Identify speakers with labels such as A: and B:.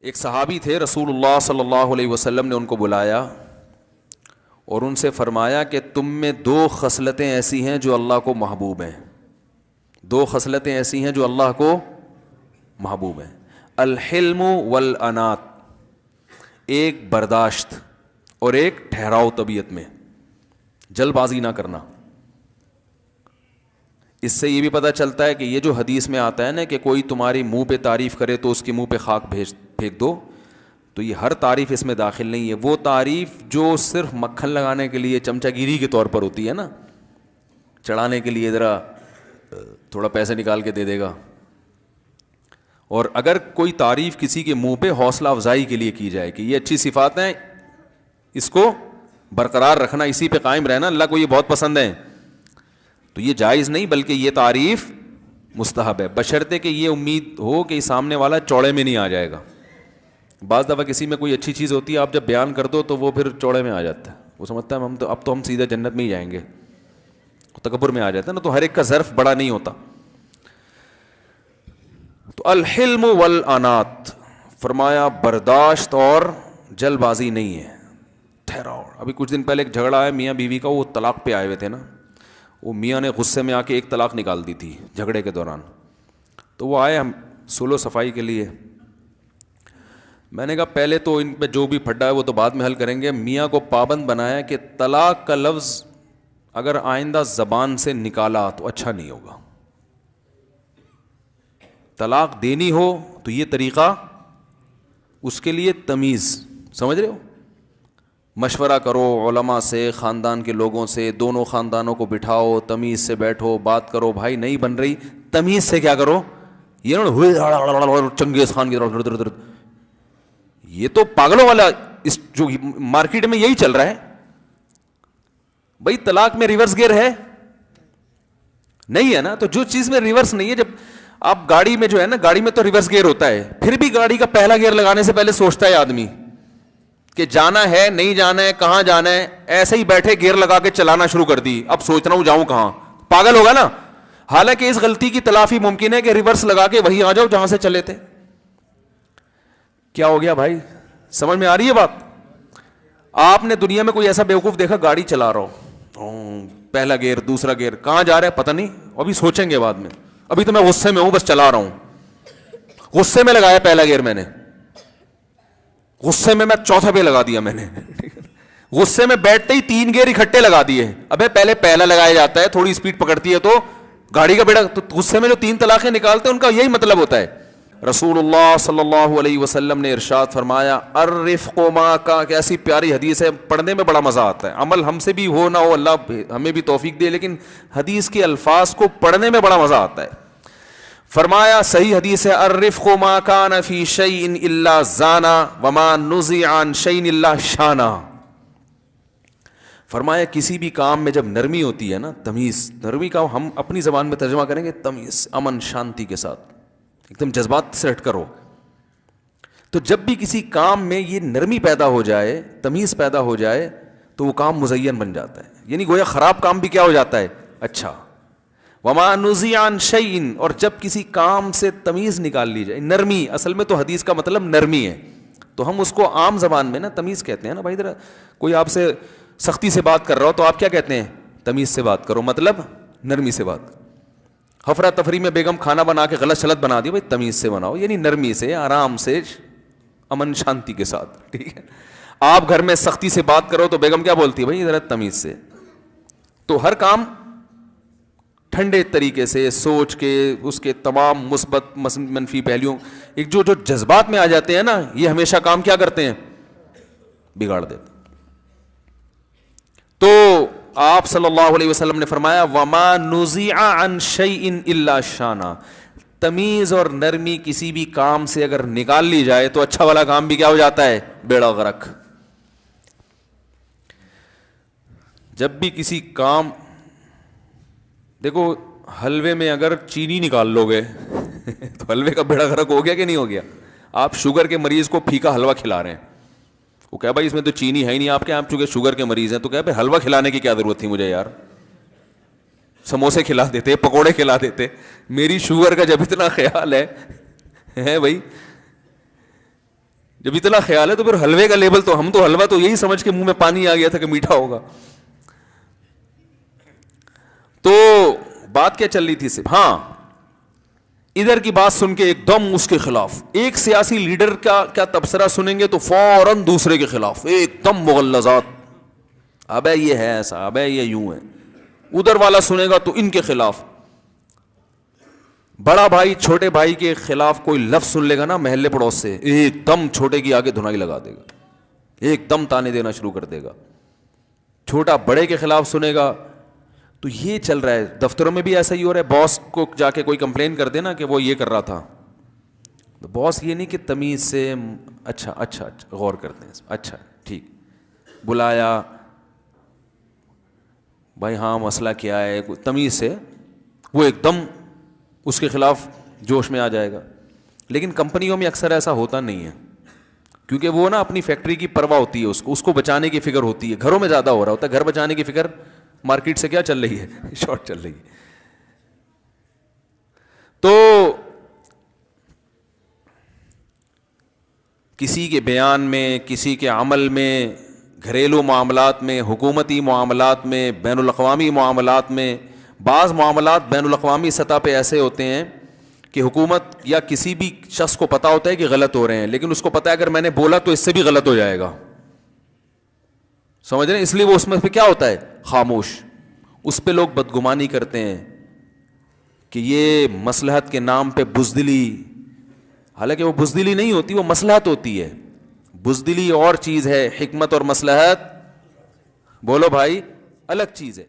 A: ایک صحابی تھے، رسول اللہ صلی اللہ علیہ وسلم نے ان کو بلایا اور ان سے فرمایا کہ تم میں دو خصلتیں ایسی ہیں جو اللہ کو محبوب ہیں، دو خصلتیں ایسی ہیں جو اللہ کو محبوب ہیں، الحلم والانات، ایک برداشت اور ایک ٹھہراؤ طبیعت میں، جلد بازی نہ کرنا۔ اس سے یہ بھی پتہ چلتا ہے کہ یہ جو حدیث میں آتا ہے نا کہ کوئی تمہاری منہ پہ تعریف کرے تو اس کے منہ پہ خاک پھینک دو، تو یہ ہر تعریف اس میں داخل نہیں ہے۔ وہ تعریف جو صرف مکھن لگانے کے لیے چمچہ گیری کے طور پر ہوتی ہے نا، چڑھانے کے لیے ذرا تھوڑا پیسے نکال کے دے دے گا، اور اگر کوئی تعریف کسی کے منہ پہ حوصلہ افزائی کے لیے کی جائے کہ یہ اچھی صفات ہیں، اس کو برقرار رکھنا، اسی پہ قائم رہنا، اللہ کو یہ بہت پسند ہے، تو یہ جائز نہیں بلکہ یہ تعریف مستحب ہے، بشرطے کہ یہ امید ہو کہ سامنے والا چوڑے میں نہیں آ جائے گا۔ بعض دفعہ کسی میں کوئی اچھی چیز ہوتی ہے، آپ جب بیان کر دو تو وہ پھر چوڑے میں آ جاتا ہے، وہ سمجھتا ہے اب تو ہم سیدھے جنت میں ہی جائیں گے، تکبر میں آ جاتا ہے نا، تو ہر ایک کا ظرف بڑا نہیں ہوتا۔ تو الحلم والانات، فرمایا برداشت اور جلد بازی نہیں ہے، ٹھہراؤ۔ ابھی کچھ دن پہلے ایک جھگڑا ہے میاں بیوی کا، وہ طلاق پہ آئے ہوئے تھے نا، وہ میاں نے غصے میں آ کے ایک طلاق نکال دی تھی جھگڑے کے دوران، تو وہ آئے ہم سلو صفائی کے لیے۔ میں نے کہا پہلے تو ان پہ جو بھی پھڈا ہے وہ تو بعد میں حل کریں گے، میاں کو پابند بنایا کہ طلاق کا لفظ اگر آئندہ زبان سے نکالا تو اچھا نہیں ہوگا، طلاق دینی ہو تو یہ طریقہ، اس کے لیے تمیز، سمجھ رہے ہو، مشورہ کرو علماء سے، خاندان کے لوگوں سے، دونوں خاندانوں کو بٹھاؤ، تمیز سے بیٹھو، بات کرو، بھائی نہیں بن رہی، تمیز سے کیا کرو، یہ نہ چنگیز خان کی طرح، یہ تو پاگلوں والا اس جو مارکیٹ میں یہی چل رہا ہے۔ بھائی طلاق میں ریورس گیئر ہے نہیں ہے نا، تو جو چیز میں ریورس نہیں ہے، جب آپ گاڑی میں جو ہے نا، گاڑی میں تو ریورس گیئر ہوتا ہے، پھر بھی گاڑی کا پہلا گیئر لگانے سے پہلے سوچتا ہے آدمی کہ جانا ہے نہیں جانا ہے، کہاں جانا ہے، ایسے ہی بیٹھے گیئر لگا کے چلانا شروع کر دی، اب سوچ رہا ہوں جاؤں کہاں، پاگل ہوگا نا۔ حالانکہ اس غلطی کی تلافی ممکن ہے کہ ریورس لگا کے وہیں آ جاؤ جہاں سے چلے تھے۔ کیا ہو گیا بھائی، سمجھ میں آ رہی ہے بات؟ آپ نے دنیا میں کوئی ایسا بیوقوف دیکھا گاڑی چلا رہا ہو، پہلا گیئر دوسرا گیئر، کہاں جا رہا ہے پتہ نہیں، ابھی سوچیں گے بعد میں، ابھی تو میں غصے میں ہوں بس چلا رہا ہوں، غصے میں لگایا پہلا گیئر میں نے، غصے میں چوتھا پہ لگا دیا میں نے، غصے میں بیٹھتے ہی 3 گیئر اکٹھے لگا دیے، ابے پہلے پہلا لگایا جاتا ہے، تھوڑی اسپیڈ پکڑتی ہے تو گاڑی کا بیڑا، تو غصے میں جو 3 طلاقیں نکالتے ہیں ان کا یہی مطلب ہوتا ہے۔ رسول اللہ صلی اللہ علیہ وسلم نے ارشاد فرمایا الرفق ما کا، کیسی پیاری حدیث ہے، پڑھنے میں بڑا مزہ آتا ہے، عمل ہم سے بھی ہو نہ ہو اللہ ہمیں بھی توفیق دے، لیکن حدیث کے الفاظ کو پڑھنے میں بڑا مزہ آتا ہے۔ فرمایا صحیح حدیث ہے، الرفق ما کان فی شیء الا زانا وما نزع عن شیء الا شانا۔ فرمایا کسی بھی کام میں جب نرمی ہوتی ہے نا، تمیز، نرمی کا ہم اپنی زبان میں ترجمہ کریں گے تمیز، امن شانتی کے ساتھ، ایک دم جذبات سے ہٹ کرو، تو جب بھی کسی کام میں یہ نرمی پیدا ہو جائے، تمیز پیدا ہو جائے، تو وہ کام مزین بن جاتا ہے، یعنی گویا خراب کام بھی کیا ہو جاتا ہے، اچھا۔ وما نزع عن شیء، اور جب کسی کام سے تمیز نکال لی جائے، نرمی، اصل میں تو حدیث کا مطلب نرمی ہے، تو ہم اس کو عام زبان میں نا تمیز کہتے ہیں نا، بھائی ذرا کوئی آپ سے سختی سے بات کر رہا ہو تو آپ کیا کہتے ہیں، تمیز سے بات کرو، مطلب نرمی سے بات۔ ہفرا تفری میں بیگم کھانا بنا کے غلط شلت بنا دی، بھائی تمیز سے بناؤ، یعنی نرمی سے، آرام سے، امن شانتی کے ساتھ، ٹھیک ہے۔ آپ گھر میں سختی سے بات کرو تو بیگم کیا بولتی ہے، بھائی ذرا تمیز سے۔ تو ہر کام ٹھنڈے طریقے سے سوچ کے، اس کے تمام مثبت منفی پہلوؤں، ایک جو جذبات میں آ جاتے ہیں نا، یہ ہمیشہ کام کیا کرتے ہیں، بگاڑ دیتے۔ تو آپ صلی اللہ علیہ وسلم نے فرمایا وما نزع عن شیء الا شانا، تمیز اور نرمی کسی بھی کام سے اگر نکال لی جائے تو اچھا والا کام بھی کیا ہو جاتا ہے، بیڑا غرق۔ جب بھی کسی کام، دیکھو حلوے میں اگر چینی نکال لو گے تو حلوے کا بیڑا غرق ہو گیا کہ نہیں ہو گیا؟ آپ شوگر کے مریض کو پھیکا حلوہ کھلا رہے ہیں، وہ کہا بھائی اس میں تو چینی ہے ہی نہیں، آپ کے آپ چونکہ شوگر کے مریض ہیں، تو کہا بھائی حلوہ کھلانے کی کیا ضرورت تھی مجھے یار، سموسے کھلا دیتے، پکوڑے کھلا دیتے، میری شوگر کا جب اتنا خیال ہے بھائی جب اتنا خیال ہے تو پھر حلوے کا لیبل تو ہم تو حلوہ تو یہی سمجھ کے منہ میں پانی آ گیا تھا کہ میٹھا ہوگا. تو بات کیا چل رہی تھی صرف, ہاں ادھر کی بات سن کے ایک دم اس کے خلاف, ایک سیاسی لیڈر کا کیا تبصرہ سنیں گے تو فوراً دوسرے کے خلاف ایک دم مغلظات, ابے یہ ہے ایسا, ابے یہ یوں ہے. ادھر والا سنے گا تو ان کے خلاف. بڑا بھائی چھوٹے بھائی کے خلاف کوئی لفظ سن لے گا نا محلے پڑوس سے, ایک دم چھوٹے کی آگے دھنائی لگا دے گا, ایک دم تانے دینا شروع کر دے گا. چھوٹا بڑے کے خلاف سنے گا. تو یہ چل رہا ہے دفتروں میں بھی ایسا ہی ہو رہا ہے. باس کو جا کے کوئی کمپلین کر دے نا کہ وہ یہ کر رہا تھا, تو باس یہ نہیں کہ تمیز سے اچھا اچھا اچھا غور کرتے ہیں, اچھا ٹھیک, بلایا بھائی ہاں مسئلہ کیا ہے, تمیز سے وہ ایک دم اس کے خلاف جوش میں آ جائے گا. لیکن کمپنیوں میں اکثر ایسا ہوتا نہیں ہے, کیونکہ وہ نا اپنی فیکٹری کی پرواہ ہوتی ہے, اس کو بچانے کی فکر ہوتی ہے. گھروں میں زیادہ ہو رہا ہوتا ہے, گھر بچانے کی فکر مارکیٹ سے کیا چل رہی ہے, شارٹ چل رہی ہے. تو کسی کے بیان میں, کسی کے عمل میں, گھریلو معاملات میں, حکومتی معاملات میں, بین الاقوامی معاملات میں, بعض معاملات بین الاقوامی سطح پہ ایسے ہوتے ہیں کہ حکومت یا کسی بھی شخص کو پتا ہوتا ہے کہ غلط ہو رہے ہیں, لیکن اس کو پتا ہے اگر میں نے بولا تو اس سے بھی غلط ہو جائے گا, سمجھ رہے ہیں, اس لیے وہ اس میں پہ کیا ہوتا ہے, خاموش. اس پہ لوگ بدگمانی کرتے ہیں کہ یہ مصلحت کے نام پہ بزدلی, حالانکہ وہ بزدلی نہیں ہوتی, وہ مصلحت ہوتی ہے. بزدلی اور چیز ہے, حکمت اور مصلحت بولو بھائی الگ چیز ہے.